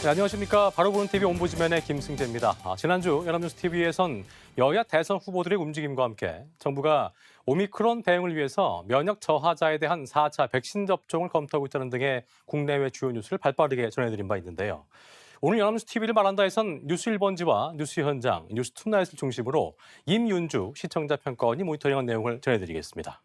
네, 안녕하십니까. 바로 보는 TV 옴부즈맨의 김승재입니다. 지난주 연합뉴스 TV에선 여야 대선 후보들의 움직임과 함께 정부가 오미크론 대응을 위해서 면역 저하자에 대한 4차 백신 접종을 검토하고 있다는 등의 국내외 주요 뉴스를 발빠르게 전해드린 바 있는데요. 오늘 연합뉴스 TV를 말한다 해선 뉴스 1번지와 뉴스 현장, 뉴스 투나잇을 중심으로 임윤주 시청자 평가원이 모니터링한 내용을 전해드리겠습니다.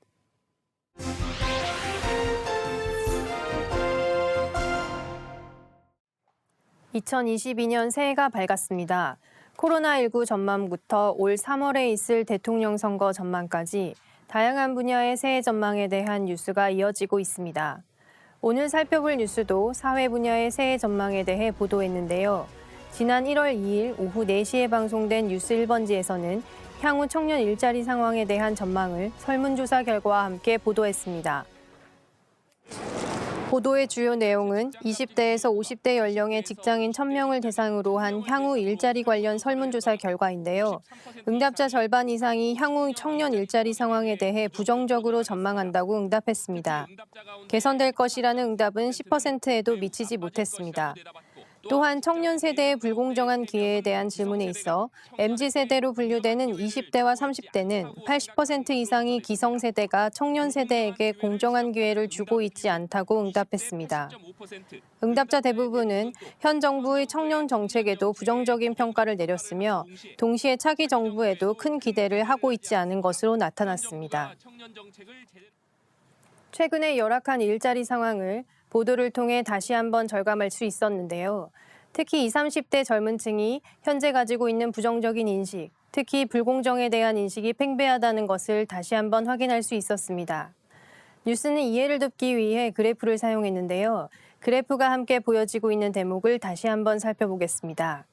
2022년 새해가 밝았습니다. 코로나19 전망부터 올 3월에 있을 대통령 선거 전망까지 다양한 분야의 새해 전망에 대한 뉴스가 이어지고 있습니다. 오늘 살펴볼 뉴스도 사회 분야의 새해 전망에 대해 보도했는데요. 지난 1월 2일 오후 4시에 방송된 뉴스 1번지에서는 향후 청년 일자리 상황에 대한 전망을 설문조사 결과와 함께 보도했습니다. 보도의 주요 내용은 20대에서 50대 연령의 직장인 1,000명을 대상으로 한 향후 일자리 관련 설문조사 결과인데요. 응답자 절반 이상이 향후 청년 일자리 상황에 대해 부정적으로 전망한다고 응답했습니다. 개선될 것이라는 응답은 10%에도 미치지 못했습니다. 또한 청년 세대의 불공정한 기회에 대한 질문에 있어 MZ세대로 분류되는 20대와 30대는 80% 이상이 기성세대가 청년 세대에게 공정한 기회를 주고 있지 않다고 응답했습니다. 응답자 대부분은 현 정부의 청년 정책에도 부정적인 평가를 내렸으며 동시에 차기 정부에도 큰 기대를 하고 있지 않은 것으로 나타났습니다. 최근의 열악한 일자리 상황을 보도를 통해 다시 한번 절감할 수 있었는데요. 특히 20, 30대 젊은 층이 현재 가지고 있는 부정적인 인식, 특히 불공정에 대한 인식이 팽배하다는 것을 다시 한번 확인할 수 있었습니다. 뉴스는 이해를 돕기 위해 그래프를 사용했는데요. 그래프가 함께 보여지고 있는 대목을 다시 한번 살펴보겠습니다.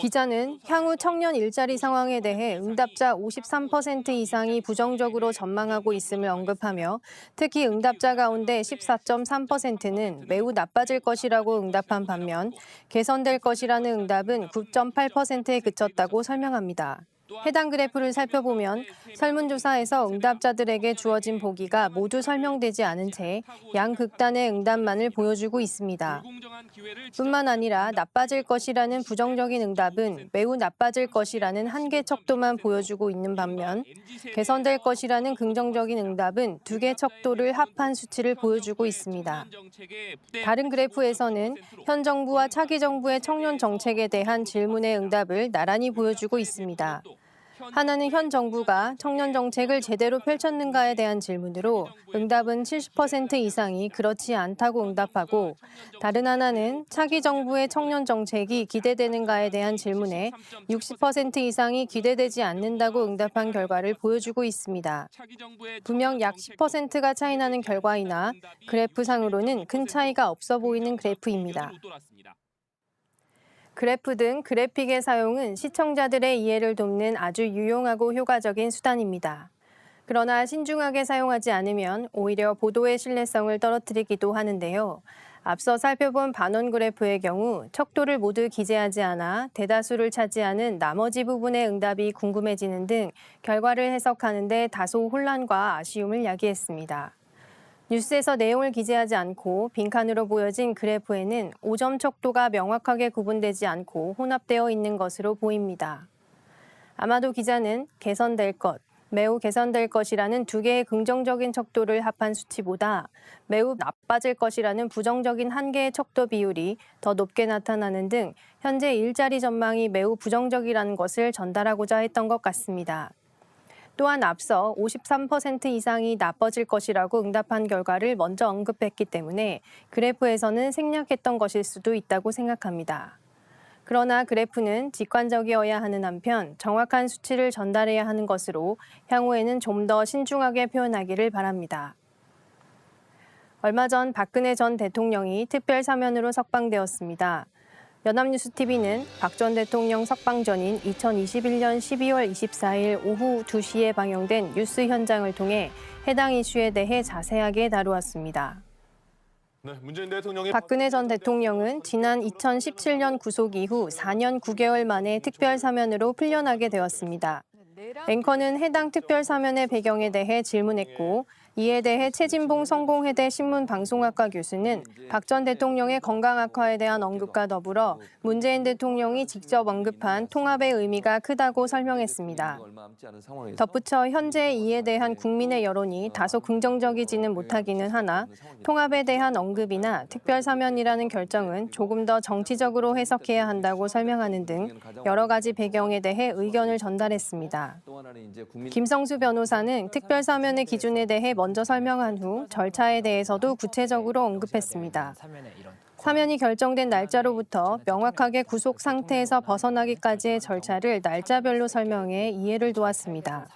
기자는 향후 청년 일자리 상황에 대해 응답자 53% 이상이 부정적으로 전망하고 있음을 언급하며 특히 응답자 가운데 14.3%는 매우 나빠질 것이라고 응답한 반면 개선될 것이라는 응답은 9.8%에 그쳤다고 설명합니다. 해당 그래프를 살펴보면 설문조사에서 응답자들에게 주어진 보기가 모두 설명되지 않은 채 양극단의 응답만을 보여주고 있습니다. 뿐만 아니라 나빠질 것이라는 부정적인 응답은 매우 나빠질 것이라는 한계 척도만 보여주고 있는 반면 개선될 것이라는 긍정적인 응답은 2개 척도를 합한 수치를 보여주고 있습니다. 다른 그래프에서는 현 정부와 차기 정부의 청년 정책에 대한 질문의 응답을 나란히 보여주고 있습니다. 하나는 현 정부가 청년 정책을 제대로 펼쳤는가에 대한 질문으로 응답은 70% 이상이 그렇지 않다고 응답하고 다른 하나는 차기 정부의 청년 정책이 기대되는가에 대한 질문에 60% 이상이 기대되지 않는다고 응답한 결과를 보여주고 있습니다. 분명 약 10%가 차이 나는 결과이나 그래프상으로는 큰 차이가 없어 보이는 그래프입니다. 그래프 등 그래픽의 사용은 시청자들의 이해를 돕는 아주 유용하고 효과적인 수단입니다. 그러나 신중하게 사용하지 않으면 오히려 보도의 신뢰성을 떨어뜨리기도 하는데요. 앞서 살펴본 반원 그래프의 경우 척도를 모두 기재하지 않아 대다수를 차지하는 나머지 부분의 응답이 궁금해지는 등 결과를 해석하는 데 다소 혼란과 아쉬움을 야기했습니다. 뉴스에서 내용을 기재하지 않고 빈칸으로 보여진 그래프에는 5점 척도가 명확하게 구분되지 않고 혼합되어 있는 것으로 보입니다. 아마도 기자는 개선될 것, 매우 개선될 것이라는 2개의 긍정적인 척도를 합한 수치보다 매우 나빠질 것이라는 부정적인 1개의 척도 비율이 더 높게 나타나는 등 현재 일자리 전망이 매우 부정적이라는 것을 전달하고자 했던 것 같습니다. 또한 앞서 53% 이상이 나빠질 것이라고 응답한 결과를 먼저 언급했기 때문에 그래프에서는 생략했던 것일 수도 있다고 생각합니다. 그러나 그래프는 직관적이어야 하는 한편 정확한 수치를 전달해야 하는 것으로 향후에는 좀 더 신중하게 표현하기를 바랍니다. 얼마 전 박근혜 전 대통령이 특별 사면으로 석방되었습니다. 연합뉴스TV는 박 전 대통령 석방 전인 2021년 12월 24일 오후 2시에 방영된 뉴스 현장을 통해 해당 이슈에 대해 자세하게 다루었습니다. 박근혜 전 대통령은 지난 2017년 구속 이후 4년 9개월 만에 특별 사면으로 풀려나게 되었습니다. 앵커는 해당 특별 사면의 배경에 대해 질문했고 이에 대해 최진봉 성공회대 신문방송학과 교수는 박 전 대통령의 건강 악화에 대한 언급과 더불어 문재인 대통령이 직접 언급한 통합의 의미가 크다고 설명했습니다. 덧붙여 현재 이에 대한 국민의 여론이 다소 긍정적이지는 못하기는 하나 통합에 대한 언급이나 특별사면이라는 결정은 조금 더 정치적으로 해석해야 한다고 설명하는 등 여러 가지 배경에 대해 의견을 전달했습니다. 김성수 변호사는 특별사면의 기준에 대해 먼저 설명한 후 절차에 대해서도 구체적으로 언급했습니다. 사면이 결정된 날짜로부터 명확하게 구속 상태에서 벗어나기까지의 절차를 날짜별로 설명해 이해를 도왔습니다.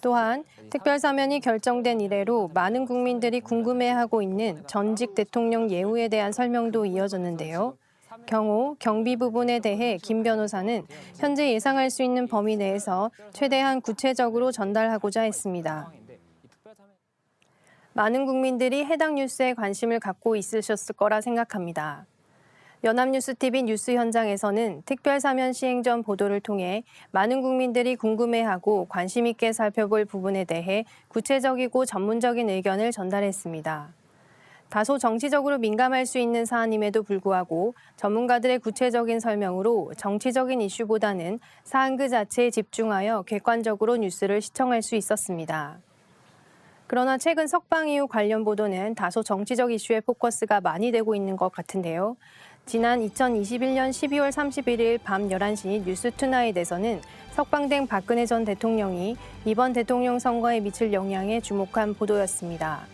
또한 특별사면이 결정된 이래로 많은 국민들이 궁금해하고 있는 전직 대통령 예우에 대한 설명도 이어졌는데요. 경호, 경비 부분에 대해 김 변호사는 현재 예상할 수 있는 범위 내에서 최대한 구체적으로 전달하고자 했습니다. 많은 국민들이 해당 뉴스에 관심을 갖고 있으셨을 거라 생각합니다. 연합뉴스TV 뉴스 현장에서는 특별사면 시행 전 보도를 통해 많은 국민들이 궁금해하고 관심 있게 살펴볼 부분에 대해 구체적이고 전문적인 의견을 전달했습니다. 다소 정치적으로 민감할 수 있는 사안임에도 불구하고 전문가들의 구체적인 설명으로 정치적인 이슈보다는 사안 그 자체에 집중하여 객관적으로 뉴스를 시청할 수 있었습니다. 그러나 최근 석방 이후 관련 보도는 다소 정치적 이슈에 포커스가 많이 되고 있는 것 같은데요. 지난 2021년 12월 31일 밤 11시 뉴스투나잇에서는 석방된 박근혜 전 대통령이 이번 대통령 선거에 미칠 영향에 주목한 보도였습니다.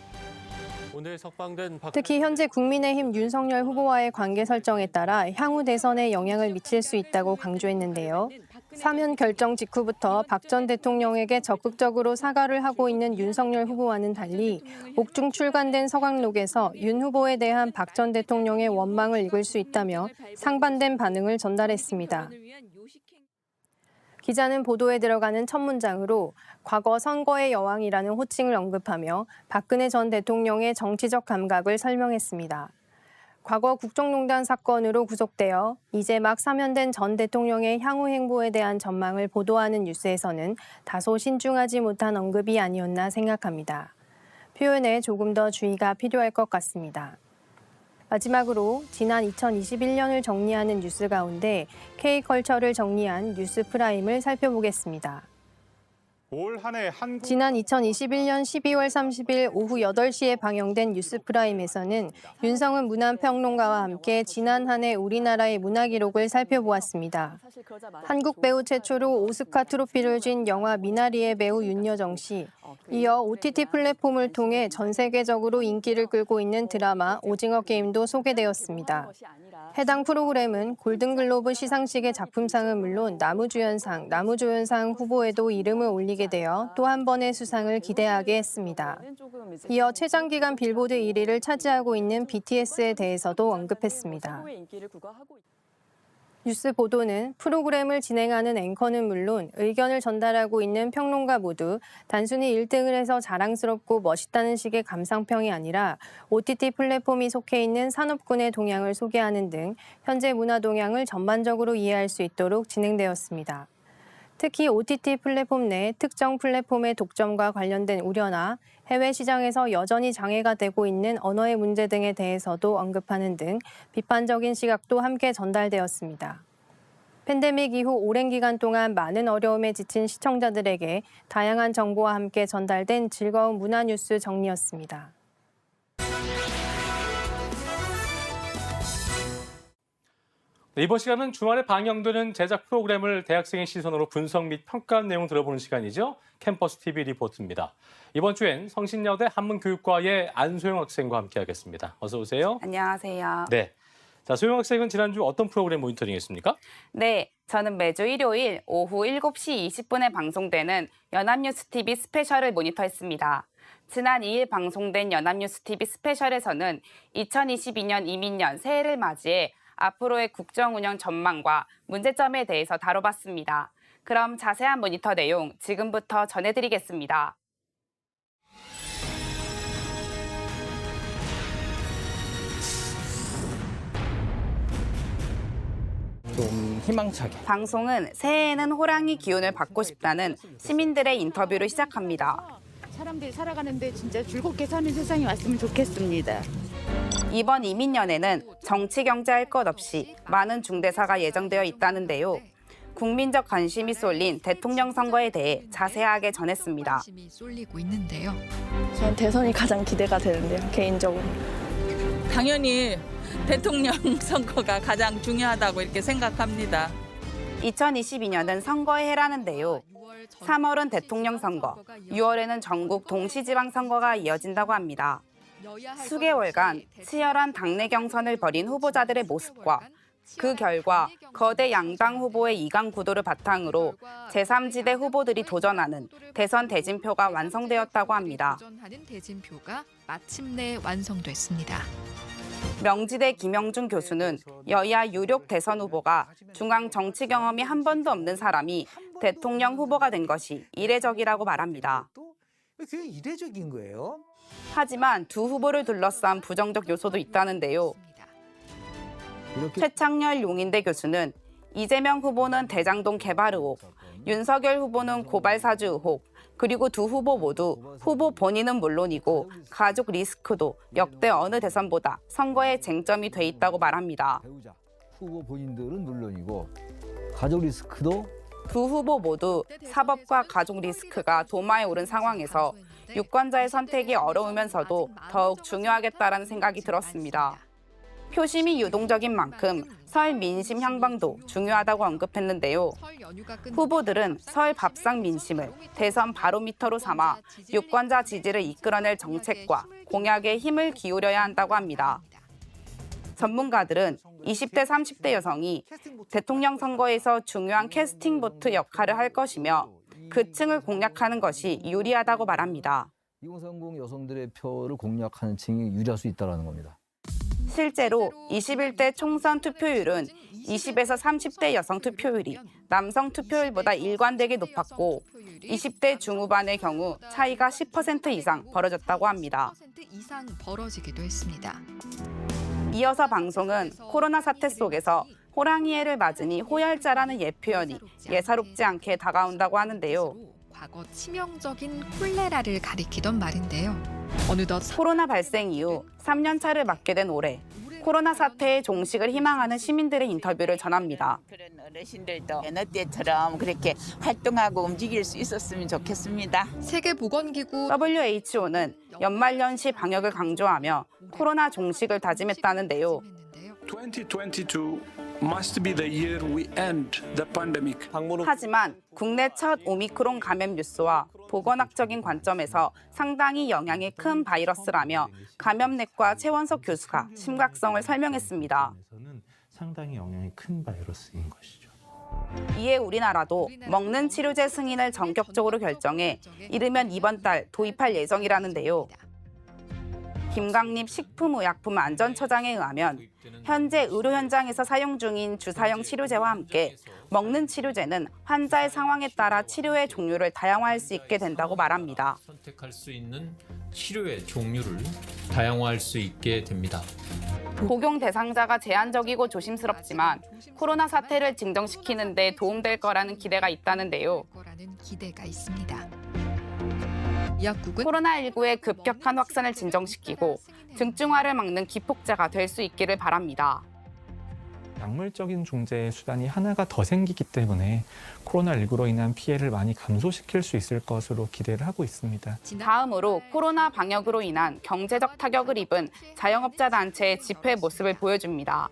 오늘 석방된 특히 현재 국민의힘 윤석열 후보와의 관계 설정에 따라 향후 대선에 영향을 미칠 수 있다고 강조했는데요. 사면 결정 직후부터 박 전 대통령에게 적극적으로 사과를 하고 있는 윤석열 후보와는 달리 옥중 출간된 서강록에서 윤 후보에 대한 박 전 대통령의 원망을 읽을 수 있다며 상반된 반응을 전달했습니다. 기자는 보도에 들어가는 첫 문장으로 과거 선거의 여왕이라는 호칭을 언급하며 박근혜 전 대통령의 정치적 감각을 설명했습니다. 과거 국정농단 사건으로 구속되어 이제 막 사면된 전 대통령의 향후 행보에 대한 전망을 보도하는 뉴스에서는 다소 신중하지 못한 언급이 아니었나 생각합니다. 표현에 조금 더 주의가 필요할 것 같습니다. 마지막으로 지난 2021년을 정리하는 뉴스 가운데 K컬처를 정리한 뉴스 프라임을 살펴보겠습니다. 지난 2021년 12월 30일 오후 8시에 방영된 뉴스프라임에서는 윤성은 문화평론가와 함께 지난 한 해 우리나라의 문화 기록을 살펴보았습니다. 한국 배우 최초로 오스카 트로피를 쥔 영화 미나리의 배우 윤여정 씨, 이어 OTT 플랫폼을 통해 전 세계적으로 인기를 끌고 있는 드라마 오징어 게임도 소개되었습니다. 해당 프로그램은 골든글로브 시상식의 작품상은 물론 나무주연상, 나무조연상 후보에도 이름을 올리게 되어 또 한 번의 수상을 기대하게 했습니다. 이어 최장기간 빌보드 1위를 차지하고 있는 BTS에 대해서도 언급했습니다. 뉴스 보도는 프로그램을 진행하는 앵커는 물론 의견을 전달하고 있는 평론가 모두 단순히 1등을 해서 자랑스럽고 멋있다는 식의 감상평이 아니라 OTT 플랫폼이 속해 있는 산업군의 동향을 소개하는 등 현재 문화 동향을 전반적으로 이해할 수 있도록 진행되었습니다. 특히 OTT 플랫폼 내 특정 플랫폼의 독점과 관련된 우려나 해외 시장에서 여전히 장애가 되고 있는 언어의 문제 등에 대해서도 언급하는 등 비판적인 시각도 함께 전달되었습니다. 팬데믹 이후 오랜 기간 동안 많은 어려움에 지친 시청자들에게 다양한 정보와 함께 전달된 즐거운 문화 뉴스 정리였습니다. 이번 시간은 주말에 방영되는 제작 프로그램을 대학생의 시선으로 분석 및 평가한 내용 들어보는 시간이죠. 캠퍼스 TV 리포트입니다. 이번 주엔 성신여대 한문교육과의 안소영 학생과 함께하겠습니다. 어서 오세요. 안녕하세요. 네. 자, 소영 학생은 지난주 어떤 프로그램 모니터링했습니까? 네, 저는 매주 일요일 오후 7시 20분에 방송되는 연합뉴스TV 스페셜을 모니터했습니다. 지난 2일 방송된 연합뉴스TV 스페셜에서는 2022년 이민년 새해를 맞이해 앞으로의 국정 운영 전망과 문제점에 대해서 다뤄봤습니다. 그럼 자세한 모니터 내용 지금부터 전해드리겠습니다. 좀 희망차게. 방송은 새해에는 호랑이 기운을 받고 싶다는 시민들의 인터뷰를 시작합니다. 사람들이 살아가는데 진짜 즐겁게 사는 세상이 왔으면 좋겠습니다. 이번 이민년에는 정치 경제할 것 없이 많은 중대사가 예정되어 있다는데요. 국민적 관심이 쏠린 대통령 선거에 대해 자세하게 전했습니다. 관심이 쏠리고 있는데요. 저는 대선이 가장 기대가 되는데요, 개인적으로. 당연히 대통령 선거가 가장 중요하다고 이렇게 생각합니다. 2022년은 선거의 해라는데요. 3월은 대통령 선거, 6월에는 전국 동시지방 선거가 이어진다고 합니다. 수개월간 치열한 당내 경선을 벌인 후보자들의 모습과 그 결과 거대 양당 후보의 이강 구도를 바탕으로 제3지대 후보들이 도전하는 대선 대진표가 완성되었다고 합니다. 도전하는 대진표가 마침내 완성됐습니다. 명지대 김영준 교수는 여야 유력 대선 후보가 중앙 정치 경험이 한 번도 없는 사람이 대통령 후보가 된 것이 이례적이라고 말합니다. 그게 이례적인 거예요. 하지만 두 후보를 둘러싼 부정적 요소도 있다는데요. 최창렬 용인대 교수는 이재명 후보는 대장동 개발 의혹, 윤석열 후보는 고발 사주 의혹, 그리고 두 후보 모두 후보 본인은 물론이고 가족 리스크도 역대 어느 대선보다 선거에 쟁점이 돼 있다고 말합니다. 배우자, 후보 본인들은 물론이고 가족 리스크도 두 후보 모두 사법과 가족 리스크가 도마에 오른 상황에서 유권자의 선택이 어려우면서도 더욱 중요하겠다라는 생각이 들었습니다. 표심이 유동적인 만큼 설 민심 향방도 중요하다고 언급했는데요. 후보들은 설 밥상 민심을 대선 바로미터로 삼아 유권자 지지를 이끌어낼 정책과 공약에 힘을 기울여야 한다고 합니다. 전문가들은 20대, 30대 여성이 대통령 선거에서 중요한 캐스팅 보트 역할을 할 것이며 그 층을 공략하는 것이 유리하다고 말합니다. 2030 여성들의 표를 공략하는 층이 유리할 수 있다는 겁니다. 실제로 21대 총선 투표율은 20에서 30대 여성 투표율이 남성 투표율보다 일관되게 높았고 20대 중후반의 경우 차이가 10% 이상 벌어졌다고 합니다. 10% 이상 벌어지기도 했습니다. 이어서 방송은 코로나 사태 속에서 호랑이 해를 맞으니 호열자라는 예표현이 예사롭지 않게 다가온다고 하는데요. 과거 치명적인 콜레라를 가리키던 말인데요. 어느덧 코로나 발생 이후 3년 차를 맞게 된 올해 코로나 사태의 종식을 희망하는 시민들의 인터뷰를 전합니다. 그런 어르신들도 여느 때처럼 그렇게 활동하고 움직일 수 있었으면 좋겠습니다. 세계보건기구 WHO는 연말연시 방역을 강조하며 코로나 종식을 다짐했다는데요. 2022 must be the year we end the pandemic. 하지만 국내 첫 오미크론 감염 뉴스와 보건학적인 관점에서 상당히 영향이 큰 바이러스라며 감염내과 최원석 교수가 심각성을 설명했습니다. 상당히 영향이 큰 바이러스인 것이죠. 이에 우리나라도 먹는 치료제 승인을 전격적으로 결정해 이르면 이번 달 도입할 예정이라는데요. 김강립 식품의약품안전처장에 의하면 현재 의료 현장에서 사용 중인 주사형 치료제와 함께 먹는 치료제는 환자의 상황에 따라 치료의 종류를 다양화할 수 있게 된다고 말합니다. 선택할 수 있는 치료의 종류를 다양화할 수 있게 됩니다. 복용 대상자가 제한적이고 조심스럽지만 코로나 사태를 진정시키는 데 도움될 거라는 기대가 있다는데요. 기대가 있습니다. 약국은 코로나19의 급격한 확산을 진정시키고 증증화를 막는 기폭제가 될 수 있기를 바랍니다. 약물적인 중재 수단이 하나가 더 생기기 때문에 코로나19로 인한 피해를 많이 감소시킬 수 있을 것으로 기대를 하고 있습니다. 다음으로 코로나 방역으로 인한 경제적 타격을 입은 자영업자 단체의 집회 모습을 보여줍니다.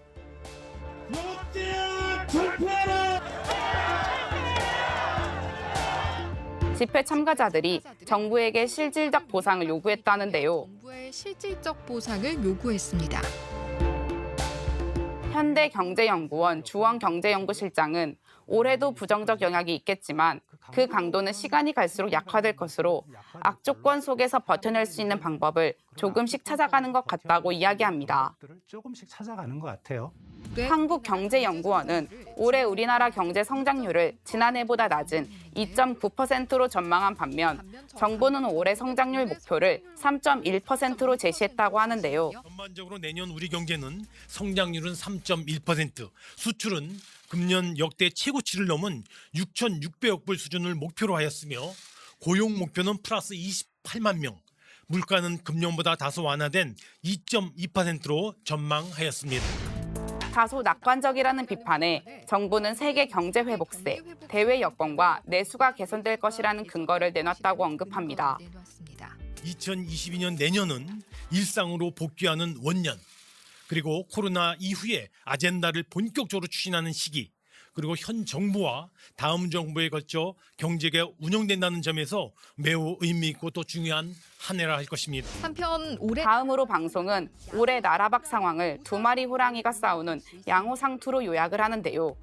집회 참가자들이 정부에게 실질적 보상을 요구했다는데요. 정부의 실질적 보상을 요구했습니다. 현대경제연구원 주원경제연구실장은 올해도 부정적 영향이 있겠지만 그 강도는 시간이 갈수록 약화될 것으로 악조건 속에서 버텨낼 수 있는 방법을 조금씩 찾아가는 것 같다고 이야기합니다. 조금씩 찾아가는 것 같아요. 한국경제연구원은 올해 우리나라 경제 성장률을 지난해보다 낮은 2.9%로 전망한 반면 정부는 올해 성장률 목표를 3.1%로 제시했다고 하는데요. 전반적으로 내년 우리 경제는 성장률은 3.1%, 수출은 금년 역대 최고치를 넘은 6,600억 불 수준을 목표로 하였으며 고용 목표는 플러스 28만 명, 물가는 금년보다 다소 완화된 2.2%로 전망하였습니다. 다소 낙관적이라는 비판에 정부는 세계 경제 회복세, 대외 여건과 내수가 개선될 것이라는 근거를 내놨다고 언급합니다. 2022년 내년은 일상으로 복귀하는 원년, 그리고 코로나 이후에 아젠다를 본격적으로 추진하는 시기, 그리고 현 정부와 다음 정부에 거쳐 경제가 운영된다는 점에서 매우 의미 있고 또 중요한 한 해라 할 것입니다. 한편 올해 다음으로 방송은 올해 나라박 상황을 두 마리 호랑이가 싸우는 양호상투로 요약을 하는데요.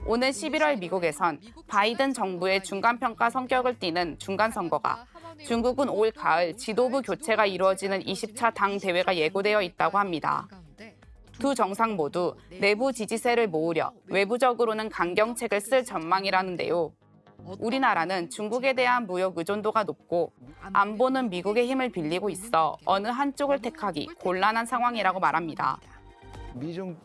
오는 11월 미국에선 바이든 정부의 중간평가 성격을 띠는 중간선거가, 중국은 올 가을 지도부 교체가 이루어지는 20차 당 대회가 예고되어 있다고 합니다. 두 정상 모두 내부 지지세를 모으려 외부적으로는 강경책을 쓸 전망이라는데요. 우리나라는 중국에 대한 무역 의존도가 높고 안보는 미국의 힘을 빌리고 있어 어느 한쪽을 택하기 곤란한 상황이라고 말합니다. 미중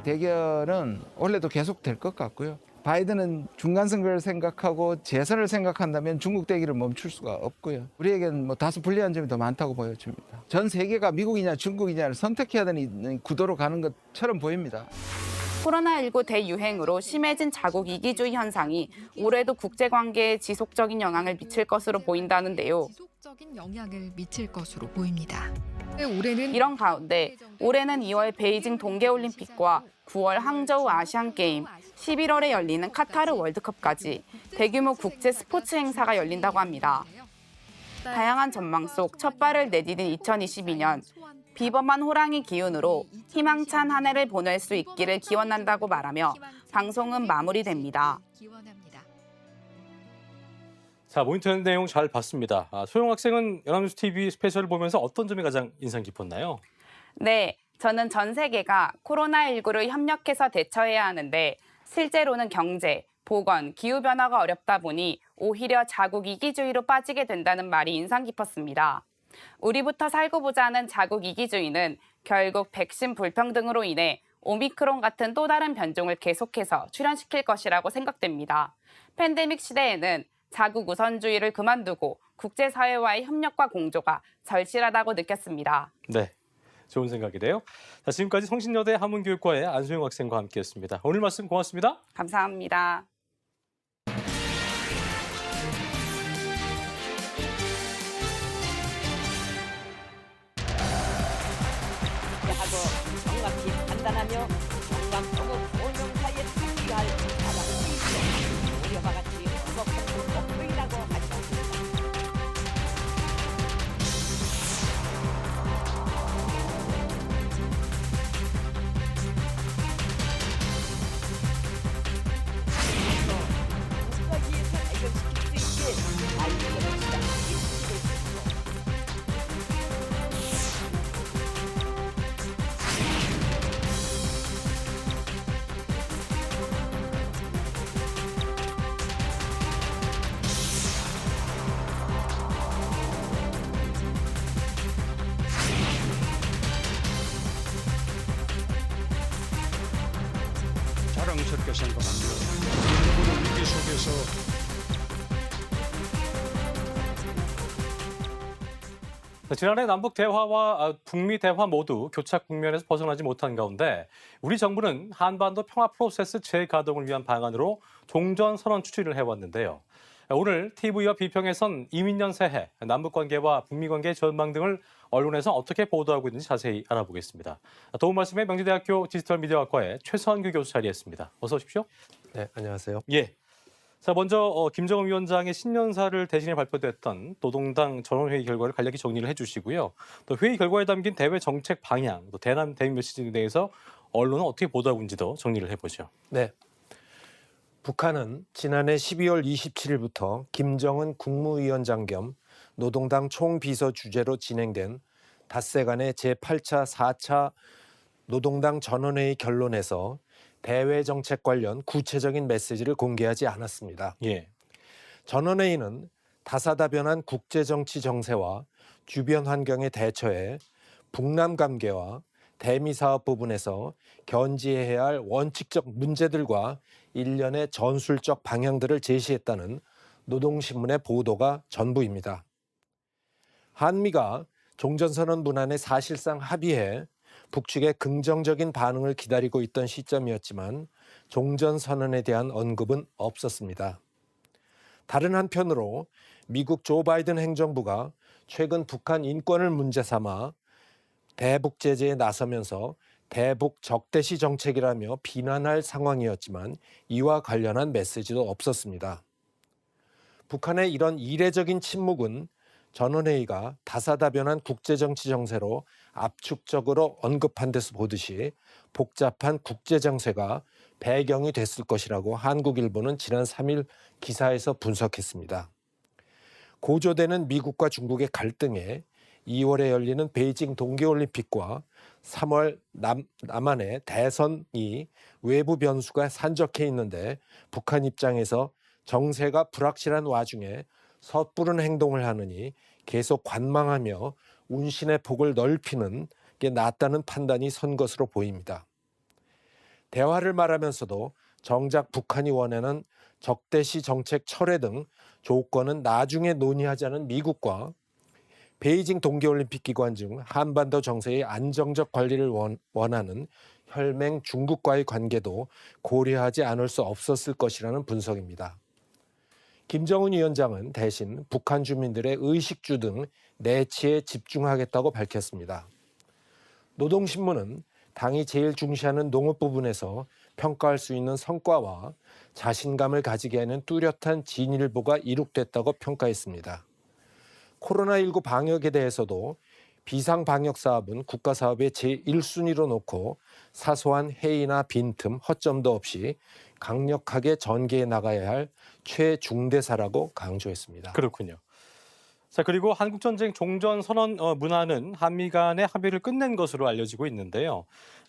대결은 원래도 계속될 것 같고요. 바이든은 중간선거를 생각하고 재선을 생각한다면 중국 대결을 멈출 수가 없고요. 우리에게는 다소 불리한 점이 더 많다고 보여집니다. 전 세계가 미국이냐 중국이냐를 선택해야 되는 구도로 가는 것처럼 보입니다. 코로나19 대유행으로 심해진 자국 이기주의 현상이 올해도 국제관계에 지속적인 영향을 미칠 것으로 보인다는데요. 지속적인 영향을 미칠 것으로 보입니다. 올해는 이런 가운데 올해는 2월 베이징 동계올림픽과 9월 항저우 아시안게임, 11월에 열리는 카타르 월드컵까지 대규모 국제 스포츠 행사가 열린다고 합니다. 다양한 전망 속 첫 발을 내디딘 2022년, 비범한 호랑이 기운으로 희망찬 한 해를 보낼 수 있기를 기원한다고 말하며 방송은 마무리됩니다. 자, 모니터 내용 잘 봤습니다. 소영 학생은 연합뉴스 TV 스페셜을 보면서 어떤 점이 가장 인상 깊었나요? 네, 저는 전 세계가 코로나19를 협력해서 대처해야 하는데 실제로는 경제, 보건, 기후변화가 어렵다 보니 오히려 자국 이기주의로 빠지게 된다는 말이 인상 깊었습니다. 우리부터 살고 보자는 자국 이기주의는 결국 백신 불평등으로 인해 오미크론 같은 또 다른 변종을 계속해서 출현시킬 것이라고 생각됩니다. 팬데믹 시대에는 자국 우선주의를 그만두고 국제사회와의 협력과 공조가 절실하다고 느꼈습니다. 네, 좋은 생각이네요. 자, 지금까지 성신여대 한문교육과의 안소영 학생과 함께했습니다. 오늘 말씀 고맙습니다. 감사합니다. 하고 정확히 판단하며 정확하고 고명사에 특기할 사람을 있어 우리와 같이 행복한 목표이라고 하죠. 국가기에서 발견시킬 수 있게 알려져 시작하기 자랑스럽게 생각합니다. 여러분의 위기 속에서 지난해 남북 대화와 북미 대화 모두 교착 국면에서 벗어나지 못한 가운데 우리 정부는 한반도 평화 프로세스 재가동을 위한 방안으로 종전선언 추진을 해왔는데요. 오늘 TV와 비평에선 이민년 새해, 남북관계와 북미관계의 전망 등을 언론에서 어떻게 보도하고 있는지 자세히 알아보겠습니다. 도움 말씀에 명지대학교 디지털미디어학과의 최선규 교수 자리했습니다. 어서 오십시오. 네, 안녕하세요. 예. 자, 먼저 김정은 위원장의 신년사를 대신해 발표됐던 노동당 전원회의 결과를 간략히 정리를 해주시고요. 또 회의 결과에 담긴 대외 정책 방향, 또 대남 대미 메시지에 대해서 언론은 어떻게 보도하고 있는지도 정리를 해보죠. 네. 북한은 지난해 12월 27일부터 김정은 국무위원장 겸 노동당 총비서 주재로 진행된 닷새간의 제8차 4차 노동당 전원회의 결론에서 대외 정책 관련 구체적인 메시지를 공개하지 않았습니다. 예. 전원회의는 다사다변한 국제정치 정세와 주변 환경에 대처해 북남 관계와 대미 사업 부분에서 견지해야 할 원칙적 문제들과 일련의 전술적 방향들을 제시했다는 노동신문의 보도가 전부입니다. 한미가 종전선언 문안에 사실상 합의해 북측의 긍정적인 반응을 기다리고 있던 시점이었지만 종전선언에 대한 언급은 없었습니다. 다른 한편으로 미국 조 바이든 행정부가 최근 북한 인권을 문제 삼아 대북 제재에 나서면서 대북 적대시 정책이라며 비난할 상황이었지만 이와 관련한 메시지도 없었습니다. 북한의 이런 이례적인 침묵은 전원회의가 다사다변한 국제정치 정세로 압축적으로 언급한 데서 보듯이 복잡한 국제정세가 배경이 됐을 것이라고 한국일보는 지난 3일 기사에서 분석했습니다. 고조되는 미국과 중국의 갈등에 2월에 열리는 베이징 동계올림픽과 3월 남한의 대선이 외부 변수가 산적해 있는데 북한 입장에서 정세가 불확실한 와중에 섣부른 행동을 하느니 계속 관망하며 운신의 폭을 넓히는 게 낫다는 판단이 선 것으로 보입니다. 대화를 말하면서도 정작 북한이 원하는 적대시 정책 철회 등 조건은 나중에 논의하자는 미국과 베이징 동계올림픽 기간 중 한반도 정세의 안정적 관리를 원하는 혈맹 중국과의 관계도 고려하지 않을 수 없었을 것이라는 분석입니다. 김정은 위원장은 대신 북한 주민들의 의식주 등 내치에 집중하겠다고 밝혔습니다. 노동신문은 당이 제일 중시하는 농업 부분에서 평가할 수 있는 성과와 자신감을 가지게 하는 뚜렷한 진일보가 이룩됐다고 평가했습니다. 코로나19 방역에 대해서도 비상방역사업은 국가사업의 제1순위로 놓고 사소한 해이나 빈틈, 허점도 없이 강력하게 전개해 나가야 할 최중대사라고 강조했습니다. 그렇군요. 자, 그리고 한국전쟁 종전선언 문안은 한미 간의 합의를 끝낸 것으로 알려지고 있는데요.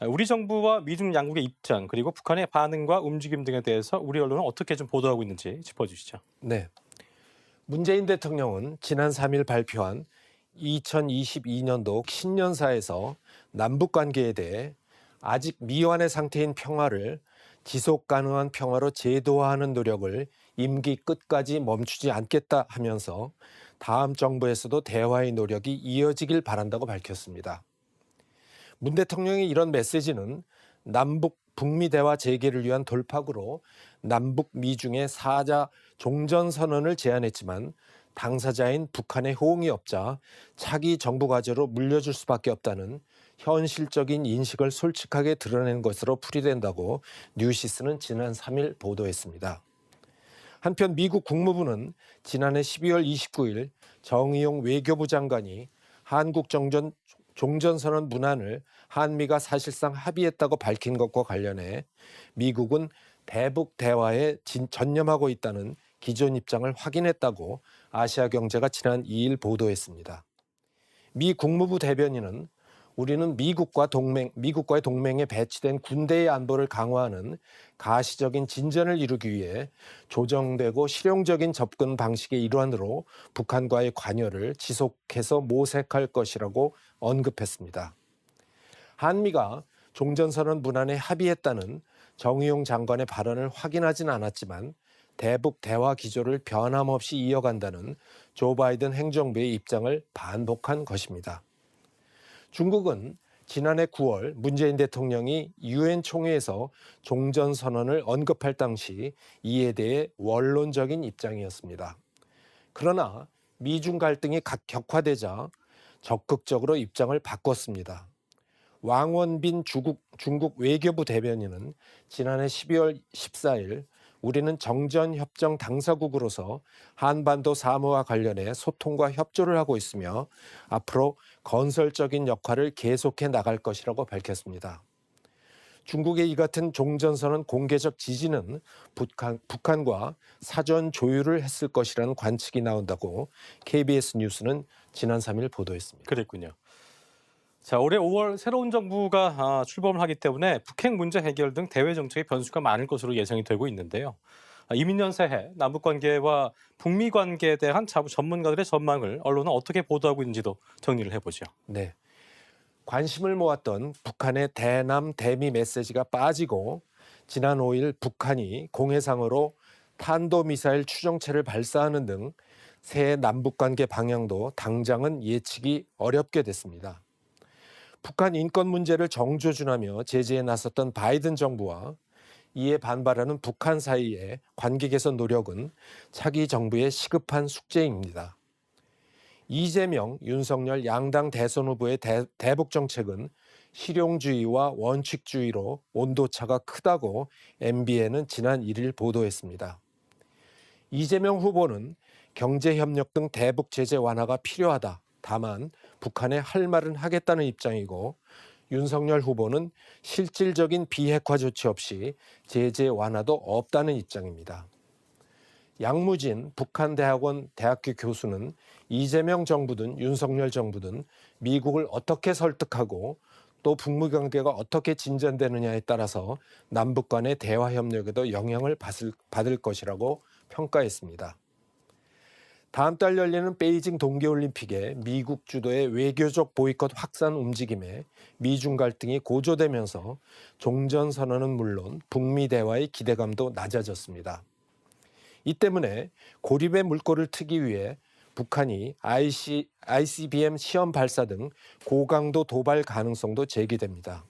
우리 정부와 미중 양국의 입장 그리고 북한의 반응과 움직임 등에 대해서 우리 언론은 어떻게 좀 보도하고 있는지 짚어주시죠. 네, 문재인 대통령은 지난 3일 발표한 2022년도 신년사에서 남북관계에 대해 아직 미완의 상태인 평화를 지속 가능한 평화로 제도화하는 노력을 임기 끝까지 멈추지 않겠다 하면서 다음 정부에서도 대화의 노력이 이어지길 바란다고 밝혔습니다. 문 대통령의 이런 메시지는 남북 북미 대화 재개를 위한 돌파구로 남북 미중의 4자 종전선언을 제안했지만 당사자인 북한의 호응이 없자 차기 정부 과제로 물려줄 수밖에 없다는 현실적인 인식을 솔직하게 드러낸 것으로 풀이된다고 뉴시스는 지난 3일 보도했습니다. 한편 미국 국무부는 지난해 12월 29일 정의용 외교부 장관이 한국 종전선언 문안을 한미가 사실상 합의했다고 밝힌 것과 관련해 미국은 대북 대화에 전념하고 있다는 기존 입장을 확인했다고 아시아경제가 지난 2일 보도했습니다. 미 국무부 대변인은 우리는 미국과의 동맹에 배치된 군대의 안보를 강화하는 가시적인 진전을 이루기 위해 조정되고 실용적인 접근 방식의 일환으로 북한과의 관여를 지속해서 모색할 것이라고 언급했습니다. 한미가 종전선언 문안에 합의했다는 정의용 장관의 발언을 확인하진 않았지만 대북 대화 기조를 변함없이 이어간다는 조 바이든 행정부의 입장을 반복한 것입니다. 중국은 지난해 9월 문재인 대통령이 유엔 총회에서 종전선언을 언급할 당시 이에 대해 원론적인 입장이었습니다. 그러나 미중 갈등이 격화되자 적극적으로 입장을 바꿨습니다. 왕원빈 중국 외교부 대변인은 지난해 12월 14일 우리는 정전협정 당사국으로서 한반도 사무와 관련해 소통과 협조를 하고 있으며 앞으로 건설적인 역할을 계속해 나갈 것이라고 밝혔습니다. 중국의 이 같은 종전선언 공개적 지지는 북한과 사전 조율을 했을 것이라는 관측이 나온다고 KBS 뉴스는 지난 3일 보도했습니다. 그랬군요. 자, 올해 5월 새로운 정부가 출범을 하기 때문에 북핵 문제 해결 등 대외 정책의 변수가 많을 것으로 예상이 되고 있는데요. 이민년 새해 남북관계와 북미 관계에 대한 전문가들의 전망을 언론은 어떻게 보도하고 있는지도 정리를 해보죠. 네, 관심을 모았던 북한의 대남 대미 메시지가 빠지고 지난 5일 북한이 공해상으로 탄도미사일 추정체를 발사하는 등 새 남북관계 방향도 당장은 예측이 어렵게 됐습니다. 북한 인권 문제를 정조준하며 제재에 나섰던 바이든 정부와 이에 반발하는 북한 사이의 관계 개선 노력은 차기 정부의 시급한 숙제입니다. 이재명, 윤석열 양당 대선 후보의 대북 정책은 실용주의와 원칙주의로 온도차가 크다고 MBN은 지난 1일 보도했습니다. 이재명 후보는 경제협력 등 대북 제재 완화가 필요하다. 다만 북한에 할 말은 하겠다는 입장이고 윤석열 후보는 실질적인 비핵화 조치 없이 제재 완화도 없다는 입장입니다. 양무진 북한대학원 대학교 교수는 이재명 정부든 윤석열 정부든 미국을 어떻게 설득하고 또 북미 관계가 어떻게 진전되느냐에 따라서 남북 간의 대화 협력에도 영향을 받을 것이라고 평가했습니다. 다음 달 열리는 베이징 동계올림픽에 미국 주도의 외교적 보이콧 확산 움직임에 미중 갈등이 고조되면서 종전선언은 물론 북미 대화의 기대감도 낮아졌습니다. 이 때문에 고립의 물꼬를 트기 위해 북한이 ICBM 시험 발사 등 고강도 도발 가능성도 제기됩니다.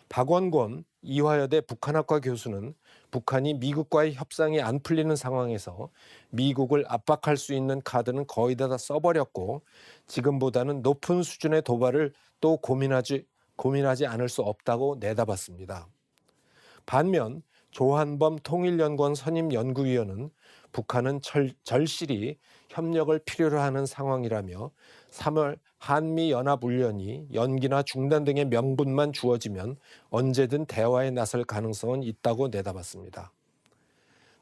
박원권 이화여대 북한학과 교수는 북한이 미국과의 협상이 안 풀리는 상황에서 미국을 압박할 수 있는 카드는 거의 다 써버렸고 지금보다는 높은 수준의 도발을 또 고민하지 않을 수 없다고 내다봤습니다. 반면 조한범 통일연구원 선임연구위원은 북한은 절실히 협력을 필요로 하는 상황이라며 3월 한미연합훈련이 연기나 중단 등의 명분만 주어지면 언제든 대화에 나설 가능성은 있다고 내다봤습니다.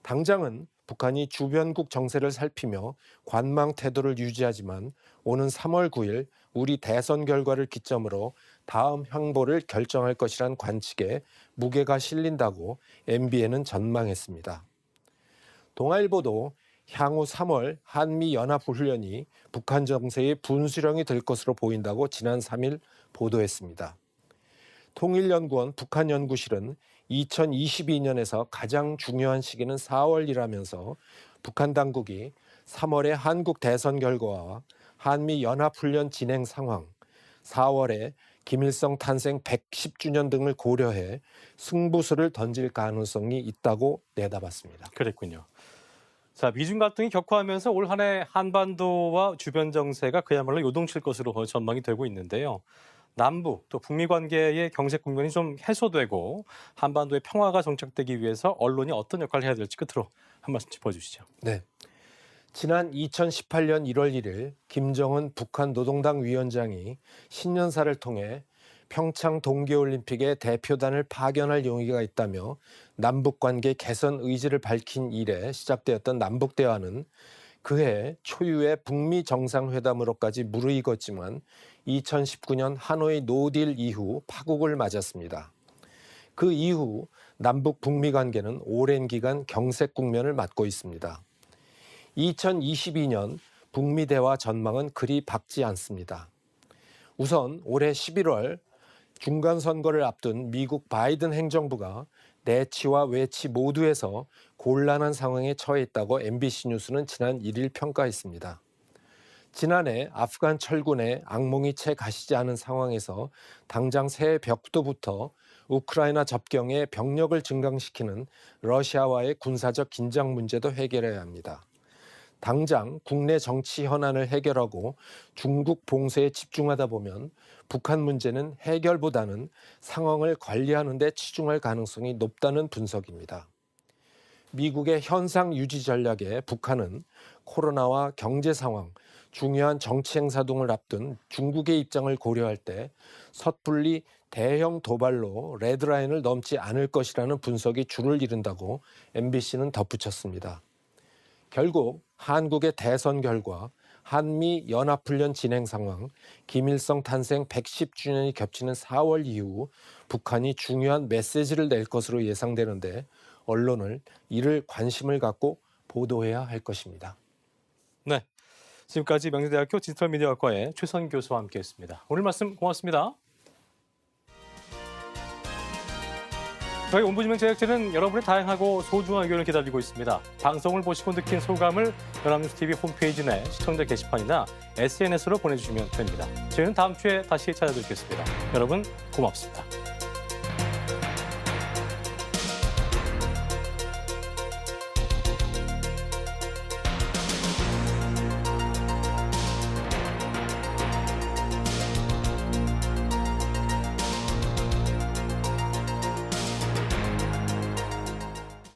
당장은 북한이 주변국 정세를 살피며 관망 태도를 유지하지만 오는 3월 9일 우리 대선 결과를 기점으로 다음 행보를 결정할 것이란 관측에 무게가 실린다고 MBN은 전망했습니다. 동아일보도 향후 3월 한미연합훈련이 북한 정세의 분수령이 될 것으로 보인다고 지난 3일 보도했습니다. 통일연구원 북한연구실은 2022년에서 가장 중요한 시기는 4월이라면서 북한 당국이 3월의 한국 대선 결과와 한미연합훈련 진행 상황, 4월에 김일성 탄생 110주년 등을 고려해 승부수를 던질 가능성이 있다고 내다봤습니다. 그랬군요. 자, 미중 갈등이 격화하면서 올 한 해 한반도와 주변 정세가 그야말로 요동칠 것으로 전망이 되고 있는데요. 남북 또 북미 관계의 경제 국면이 좀 해소되고 한반도의 평화가 정착되기 위해서 언론이 어떤 역할을 해야 될지 끝으로 한 말씀 짚어주시죠. 네. 지난 2018년 1월 1일 김정은 북한 노동당 위원장이 신년사를 통해 평창 동계올림픽에 대표단을 파견할 용의가 있다며 남북관계 개선 의지를 밝힌 이래 시작되었던 남북대화는 그해 초유의 북미 정상회담으로까지 무르익었지만 2019년 하노이 노딜 이후 파국을 맞았습니다. 그 이후 남북 북미 관계는 오랜 기간 경색 국면을 맞고 있습니다. 2022년 북미 대화 전망은 그리 밝지 않습니다. 우선 올해 11월 중간선거를 앞둔 미국 바이든 행정부가 내치와 외치 모두에서 곤란한 상황에 처해 있다고 MBC 뉴스는 지난 1일 평가했습니다. 지난해 아프간 철군의 악몽이 채 가시지 않은 상황에서 당장 새해 벽두부터 우크라이나 접경에 병력을 증강시키는 러시아와의 군사적 긴장 문제도 해결해야 합니다. 당장 국내 정치 현안을 해결하고 중국 봉쇄에 집중하다 보면 북한 문제는 해결보다는 상황을 관리하는 데 치중할 가능성이 높다는 분석입니다. 미국의 현상 유지 전략에 북한은 코로나와 경제 상황, 중요한 정치 행사 등을 앞둔 중국의 입장을 고려할 때 섣불리 대형 도발로 레드라인을 넘지 않을 것이라는 분석이 줄을 이룬다고 MBC는 덧붙였습니다. 결국 한국의 대선 결과, 한미 연합훈련 진행 상황, 김일성 탄생 110주년이 겹치는 4월 이후 북한이 중요한 메시지를 낼 것으로 예상되는데 언론은 이를 관심을 갖고 보도해야 할 것입니다. 네, 지금까지 명지대학교 디지털미디어학과의 최선 교수와 함께했습니다. 오늘 말씀 고맙습니다. 저희 옴부즈맨 제작진은 여러분의 다양하고 소중한 의견을 기다리고 있습니다. 방송을 보시고 느낀 소감을 연합뉴스TV 홈페이지 내 시청자 게시판이나 SNS로 보내주시면 됩니다. 저희는 다음 주에 다시 찾아뵙겠습니다. 여러분 고맙습니다.